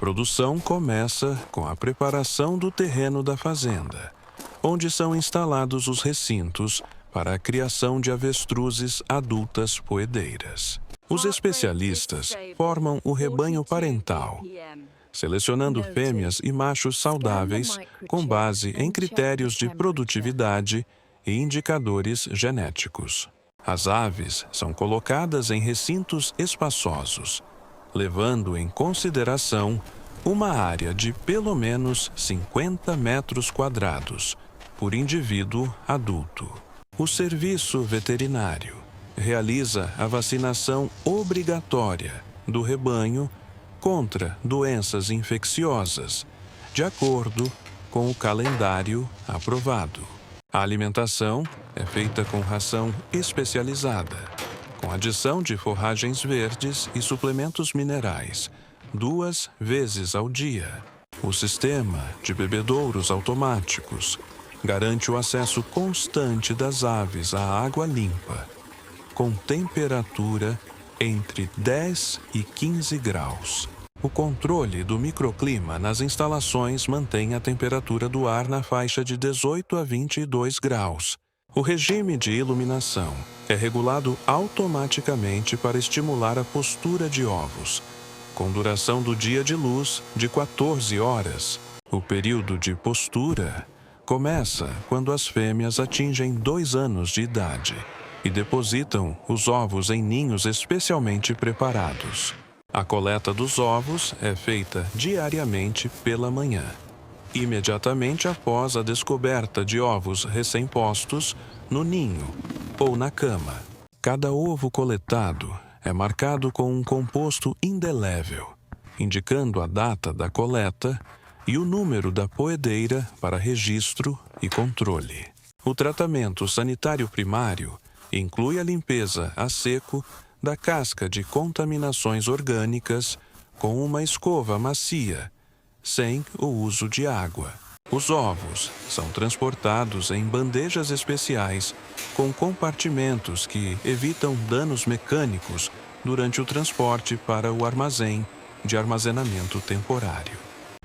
produção começa com a preparação do terreno da fazenda, onde são instalados os recintos para a criação de avestruzes adultas poedeiras. Os especialistas formam o rebanho parental, selecionando fêmeas e machos saudáveis com base em critérios de produtividade e indicadores genéticos. As aves são colocadas em recintos espaçosos, levando em consideração uma área de pelo menos 50 metros quadrados por indivíduo adulto. O serviço veterinário realiza a vacinação obrigatória do rebanho contra doenças infecciosas, de acordo com o calendário aprovado. A alimentação é feita com ração especializada, com adição de forragens verdes e suplementos minerais, 2 vezes ao dia. O sistema de bebedouros automáticos garante o acesso constante das aves à água limpa, com temperatura entre 10 e 15 graus. O controle do microclima nas instalações mantém a temperatura do ar na faixa de 18 a 22 graus. O regime de iluminação é regulado automaticamente para estimular a postura de ovos, com duração do dia de luz de 14 horas. O período de postura começa quando as fêmeas atingem 2 anos de idade e depositam os ovos em ninhos especialmente preparados. A coleta dos ovos é feita diariamente pela manhã, imediatamente após a descoberta de ovos recém-postos no ninho ou na cama. Cada ovo coletado é marcado com um composto indelével, indicando a data da coleta e o número da poedeira para registro e controle. O tratamento sanitário primário inclui a limpeza a seco da casca de contaminações orgânicas com uma escova macia, sem o uso de água. Os ovos são transportados em bandejas especiais com compartimentos que evitam danos mecânicos durante o transporte para o armazém de armazenamento temporário.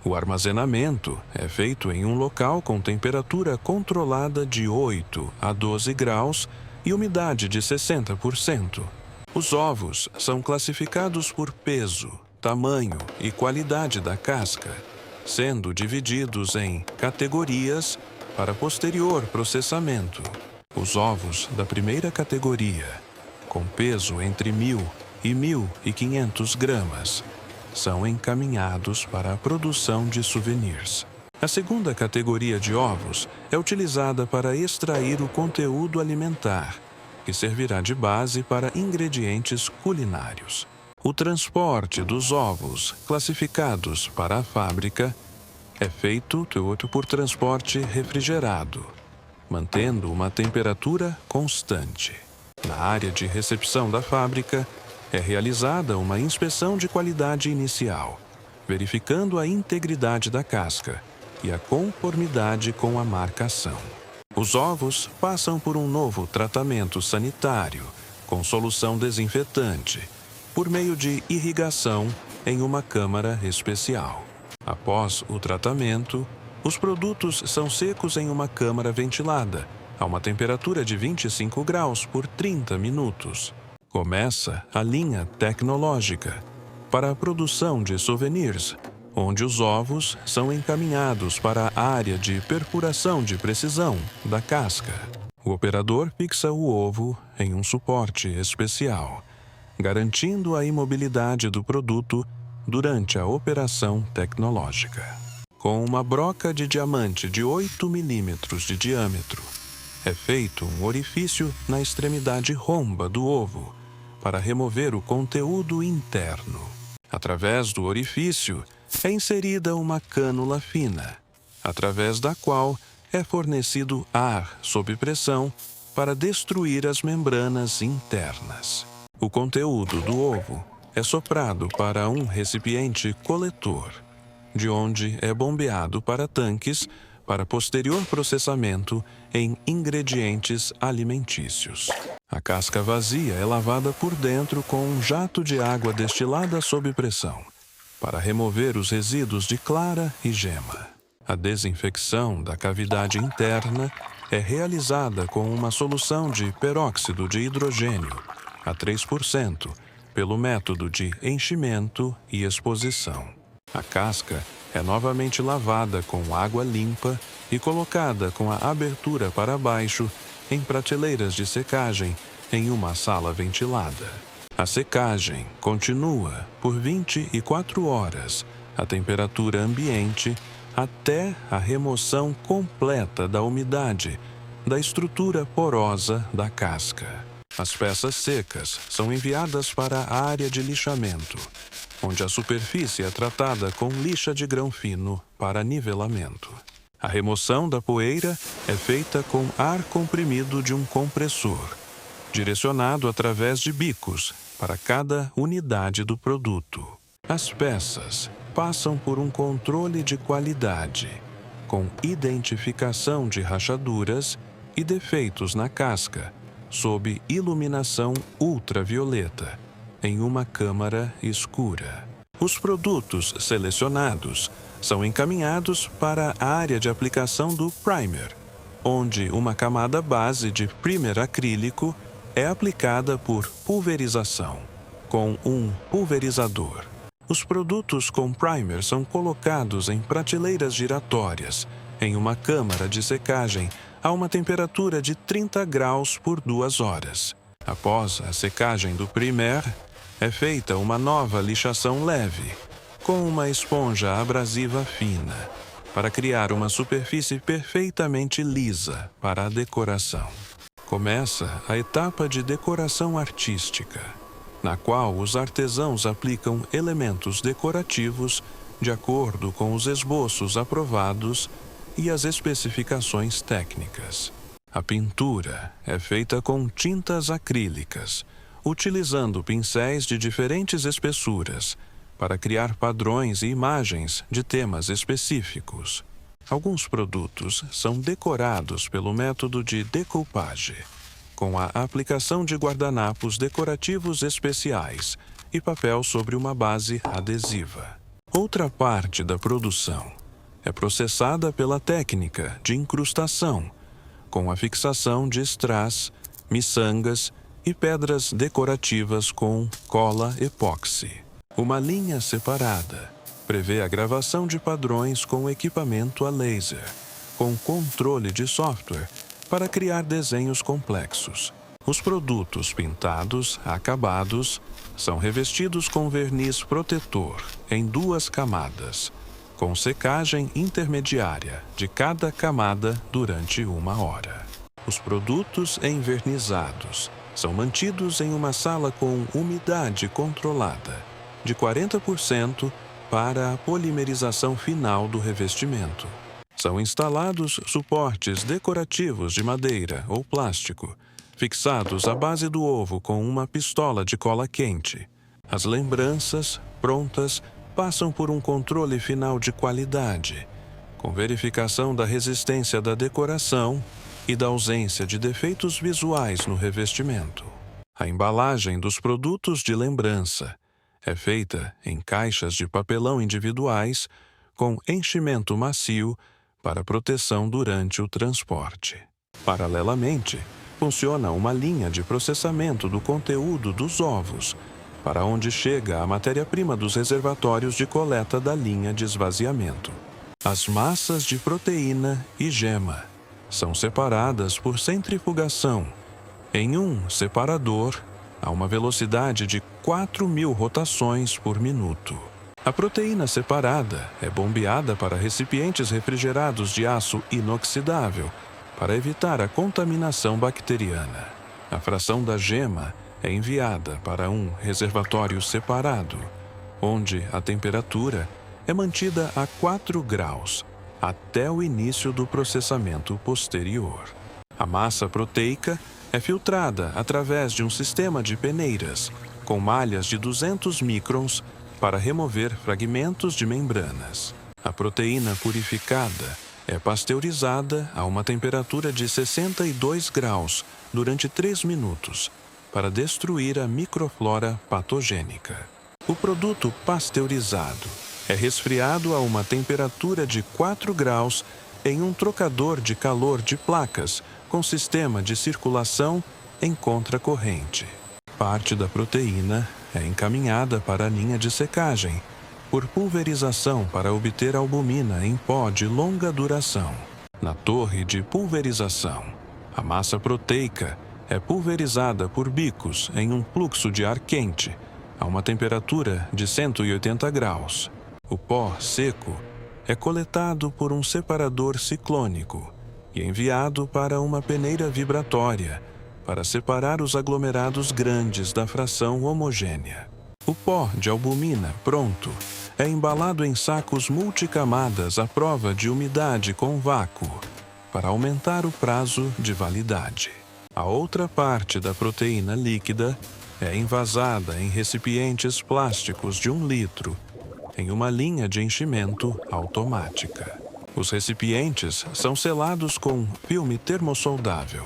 O armazenamento é feito em um local com temperatura controlada de 8 a 12 graus e umidade de 60%. Os ovos são classificados por peso, tamanho e qualidade da casca, sendo divididos em categorias para posterior processamento. Os ovos da primeira categoria, com peso entre 1.000 e 1.500 gramas, são encaminhados para a produção de souvenirs. A segunda categoria de ovos é utilizada para extrair o conteúdo alimentar, que servirá de base para ingredientes culinários. O transporte dos ovos classificados para a fábrica é feito por transporte refrigerado, mantendo uma temperatura constante. Na área de recepção da fábrica, é realizada uma inspeção de qualidade inicial, verificando a integridade da casca e a conformidade com a marcação. Os ovos passam por um novo tratamento sanitário, com solução desinfetante, por meio de irrigação em uma câmara especial. Após o tratamento, os produtos são secos em uma câmara ventilada, a uma temperatura de 25 graus por 30 minutos. Começa a linha tecnológica para a produção de souvenirs, onde os ovos são encaminhados para a área de perfuração de precisão da casca. O operador fixa o ovo em um suporte especial, garantindo a imobilidade do produto durante a operação tecnológica. Com uma broca de diamante de 8 milímetros de diâmetro, é feito um orifício na extremidade romba do ovo para remover o conteúdo interno. Através do orifício, é inserida uma cânula fina, através da qual é fornecido ar sob pressão para destruir as membranas internas. O conteúdo do ovo é soprado para um recipiente coletor, de onde é bombeado para tanques para posterior processamento em ingredientes alimentícios. A casca vazia é lavada por dentro com um jato de água destilada sob pressão, para remover os resíduos de clara e gema. A desinfecção da cavidade interna é realizada com uma solução de peróxido de hidrogênio a 3% pelo método de enchimento e exposição. A casca é novamente lavada com água limpa e colocada com a abertura para baixo em prateleiras de secagem em uma sala ventilada. A secagem continua por 24 horas à temperatura ambiente até a remoção completa da umidade da estrutura porosa da casca. As peças secas são enviadas para a área de lixamento, onde a superfície é tratada com lixa de grão fino para nivelamento. A remoção da poeira é feita com ar comprimido de um compressor, direcionado através de bicos para cada unidade do produto. As peças passam por um controle de qualidade, com identificação de rachaduras e defeitos na casca, sob iluminação ultravioleta, em uma câmara escura. Os produtos selecionados são encaminhados para a área de aplicação do primer, onde uma camada base de primer acrílico é aplicada por pulverização, com um pulverizador. Os produtos com primer são colocados em prateleiras giratórias, em uma câmara de secagem a uma temperatura de 30 graus por 2 horas. Após a secagem do primer, é feita uma nova lixação leve, com uma esponja abrasiva fina, para criar uma superfície perfeitamente lisa para a decoração. Começa a etapa de decoração artística, na qual os artesãos aplicam elementos decorativos de acordo com os esboços aprovados e as especificações técnicas. A pintura é feita com tintas acrílicas, utilizando pincéis de diferentes espessuras para criar padrões e imagens de temas específicos. Alguns produtos são decorados pelo método de decoupage, com a aplicação de guardanapos decorativos especiais e papel sobre uma base adesiva. Outra parte da produção é processada pela técnica de incrustação, com a fixação de strass, miçangas e pedras decorativas com cola epóxi. Uma linha separada prevê a gravação de padrões com equipamento a laser, com controle de software para criar desenhos complexos. Os produtos pintados, acabados, são revestidos com verniz protetor em 2 camadas, com secagem intermediária de cada camada durante 1 hora. Os produtos envernizados são mantidos em uma sala com umidade controlada, de 40% para a polimerização final do revestimento. São instalados suportes decorativos de madeira ou plástico, fixados à base do ovo com uma pistola de cola quente. As lembranças, prontas, passam por um controle final de qualidade, com verificação da resistência da decoração e da ausência de defeitos visuais no revestimento. A embalagem dos produtos de lembrança é feita em caixas de papelão individuais com enchimento macio para proteção durante o transporte. Paralelamente, funciona uma linha de processamento do conteúdo dos ovos, para onde chega a matéria-prima dos reservatórios de coleta da linha de esvaziamento. As massas de proteína e gema são separadas por centrifugação em um separador a uma velocidade de 4.000 rotações por minuto. A proteína separada é bombeada para recipientes refrigerados de aço inoxidável para evitar a contaminação bacteriana. A fração da gema é enviada para um reservatório separado, onde a temperatura é mantida a 4 graus até o início do processamento posterior. A massa proteica é filtrada através de um sistema de peneiras com malhas de 200 microns para remover fragmentos de membranas. A proteína purificada é pasteurizada a uma temperatura de 62 graus durante 3 minutos para destruir a microflora patogênica. O produto pasteurizado é resfriado a uma temperatura de 4 graus em um trocador de calor de placas com sistema de circulação em contracorrente. Parte da proteína é encaminhada para a linha de secagem, por pulverização para obter albumina em pó de longa duração. Na torre de pulverização, a massa proteica é pulverizada por bicos em um fluxo de ar quente, a uma temperatura de 180 graus. O pó seco é coletado por um separador ciclônico e enviado para uma peneira vibratória para separar os aglomerados grandes da fração homogênea. O pó de albumina pronto é embalado em sacos multicamadas à prova de umidade com vácuo para aumentar o prazo de validade. A outra parte da proteína líquida é envasada em recipientes plásticos de 1 litro em uma linha de enchimento automática. Os recipientes são selados com filme termossoldável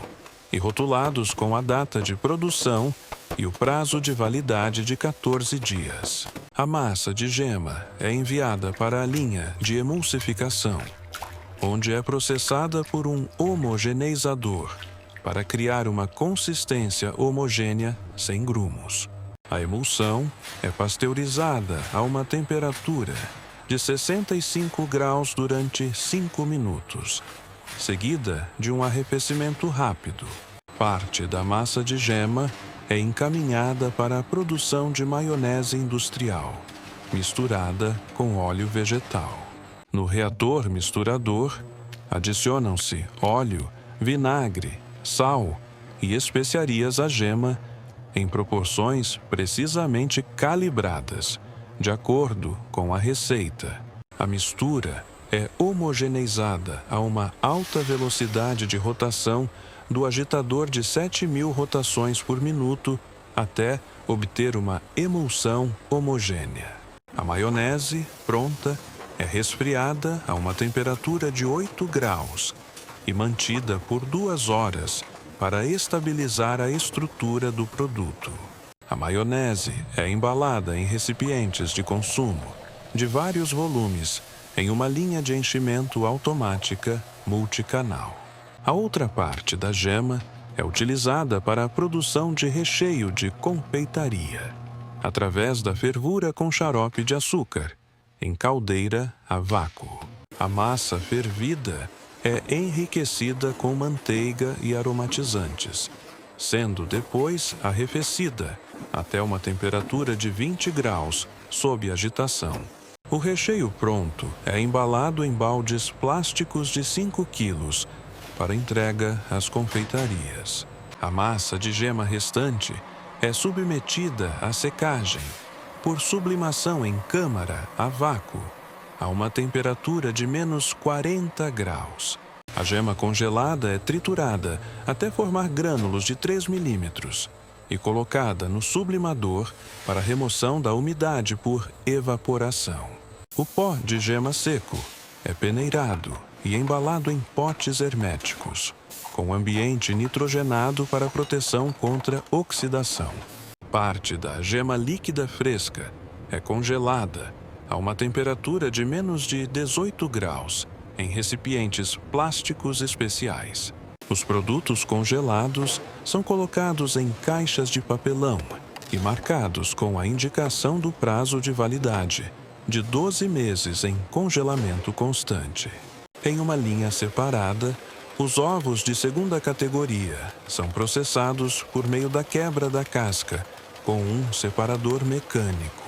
e rotulados com a data de produção e o prazo de validade de 14 dias. A massa de gema é enviada para a linha de emulsificação, onde é processada por um homogeneizador para criar uma consistência homogênea sem grumos. A emulsão é pasteurizada a uma temperatura de 65 graus durante 5 minutos, seguida de um arrefecimento rápido. Parte da massa de gema é encaminhada para a produção de maionese industrial, misturada com óleo vegetal. No reator misturador, adicionam-se óleo, vinagre, sal e especiarias à gema em proporções precisamente calibradas, de acordo com a receita. A mistura é homogeneizada a uma alta velocidade de rotação do agitador de 7.000 rotações por minuto até obter uma emulsão homogênea. A maionese, pronta, é resfriada a uma temperatura de 8 graus e mantida por 2 horas para estabilizar a estrutura do produto. A maionese é embalada em recipientes de consumo de vários volumes em uma linha de enchimento automática multicanal. A outra parte da gema é utilizada para a produção de recheio de confeitaria, através da fervura com xarope de açúcar, em caldeira a vácuo. A massa fervida é enriquecida com manteiga e aromatizantes, sendo depois arrefecida até uma temperatura de 20 graus sob agitação. O recheio pronto é embalado em baldes plásticos de 5 quilos para entrega às confeitarias. A massa de gema restante é submetida à secagem por sublimação em câmara a vácuo a uma temperatura de menos 40 graus. A gema congelada é triturada até formar grânulos de 3 milímetros e colocada no sublimador para remoção da umidade por evaporação. O pó de gema seco é peneirado e embalado em potes herméticos, com ambiente nitrogenado para proteção contra oxidação. Parte da gema líquida fresca é congelada a uma temperatura de menos de 18 graus em recipientes plásticos especiais. Os produtos congelados são colocados em caixas de papelão e marcados com a indicação do prazo de validade, de 12 meses em congelamento constante. Em uma linha separada, os ovos de segunda categoria são processados por meio da quebra da casca com um separador mecânico.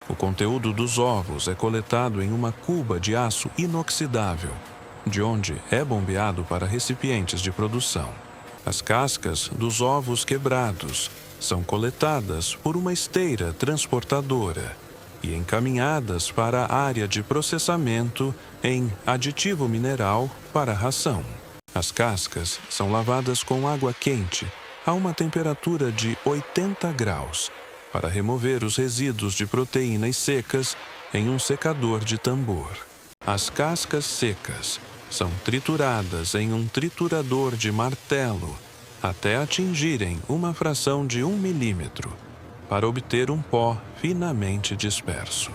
O conteúdo dos ovos é coletado em uma cuba de aço inoxidável, de onde é bombeado para recipientes de produção. As cascas dos ovos quebrados são coletadas por uma esteira transportadora e encaminhadas para a área de processamento em aditivo mineral para ração. As cascas são lavadas com água quente a uma temperatura de 80 graus para remover os resíduos de proteínas secas em um secador de tambor. As cascas secas são trituradas em um triturador de martelo até atingirem uma fração de 1 milímetro, para obter um pó finamente disperso.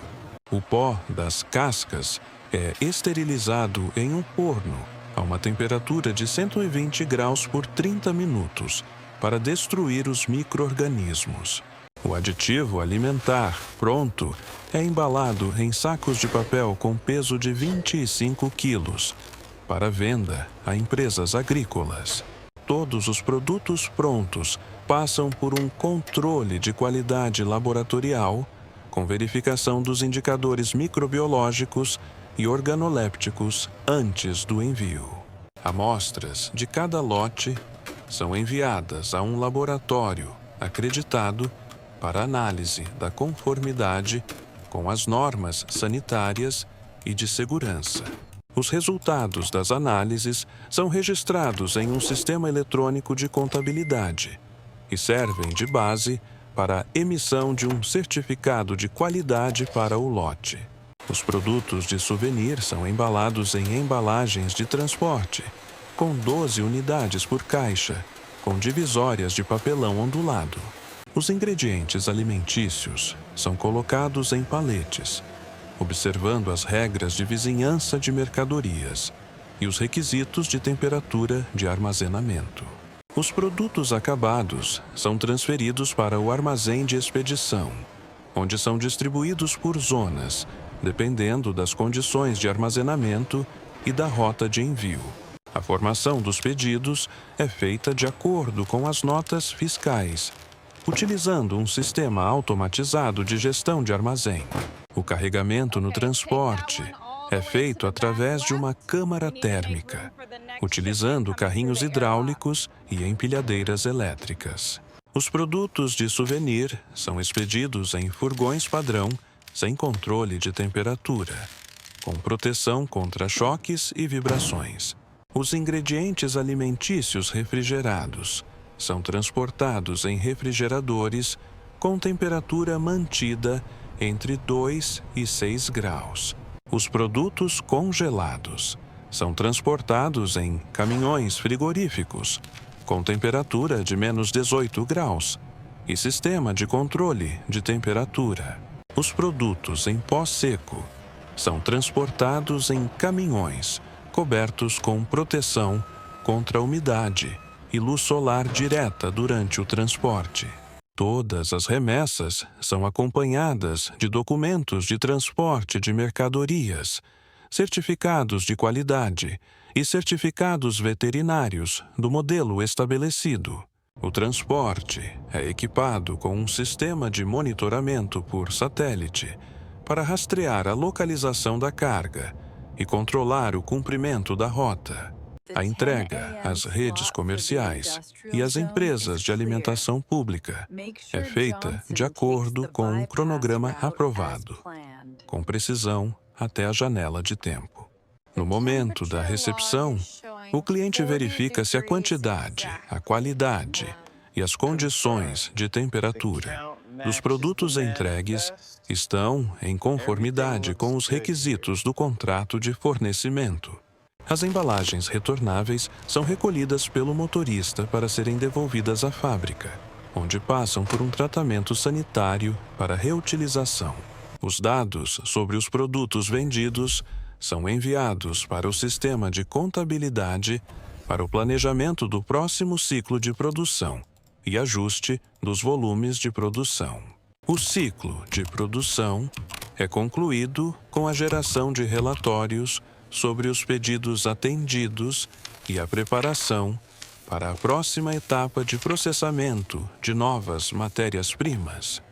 O pó das cascas é esterilizado em um forno a uma temperatura de 120 graus por 30 minutos para destruir os micro-organismos. O aditivo alimentar pronto é embalado em sacos de papel com peso de 25 quilos para venda a empresas agrícolas. Todos os produtos prontos passam por um controle de qualidade laboratorial, com verificação dos indicadores microbiológicos e organolépticos antes do envio. Amostras de cada lote são enviadas a um laboratório acreditado para análise da conformidade com as normas sanitárias e de segurança. Os resultados das análises são registrados em um sistema eletrônico de contabilidade e servem de base para a emissão de um certificado de qualidade para o lote. Os produtos de souvenir são embalados em embalagens de transporte, com 12 unidades por caixa, com divisórias de papelão ondulado. Os ingredientes alimentícios são colocados em paletes, observando as regras de vizinhança de mercadorias e os requisitos de temperatura de armazenamento. Os produtos acabados são transferidos para o armazém de expedição, onde são distribuídos por zonas, dependendo das condições de armazenamento e da rota de envio. A formação dos pedidos é feita de acordo com as notas fiscais, utilizando um sistema automatizado de gestão de armazém. O carregamento no transporte é feito através de uma câmara térmica, utilizando carrinhos hidráulicos e empilhadeiras elétricas. Os produtos de souvenir são expedidos em furgões padrão, sem controle de temperatura, com proteção contra choques e vibrações. Os ingredientes alimentícios refrigerados são transportados em refrigeradores com temperatura mantida entre 2 e 6 graus. Os produtos congelados são transportados em caminhões frigoríficos com temperatura de menos 18 graus e sistema de controle de temperatura. Os produtos em pó seco são transportados em caminhões cobertos com proteção contra a umidade e luz solar direta durante o transporte. Todas as remessas são acompanhadas de documentos de transporte de mercadorias, certificados de qualidade e certificados veterinários do modelo estabelecido. O transporte é equipado com um sistema de monitoramento por satélite para rastrear a localização da carga e controlar o cumprimento da rota. A entrega às redes comerciais e às empresas de alimentação pública é feita de acordo com um cronograma aprovado, com precisão até a janela de tempo. No momento da recepção, o cliente verifica se a quantidade, a qualidade e as condições de temperatura dos produtos entregues estão em conformidade com os requisitos do contrato de fornecimento. As embalagens retornáveis são recolhidas pelo motorista para serem devolvidas à fábrica, onde passam por um tratamento sanitário para reutilização. Os dados sobre os produtos vendidos são enviados para o sistema de contabilidade para o planejamento do próximo ciclo de produção e ajuste dos volumes de produção. O ciclo de produção é concluído com a geração de relatórios sobre os pedidos atendidos e a preparação para a próxima etapa de processamento de novas matérias-primas.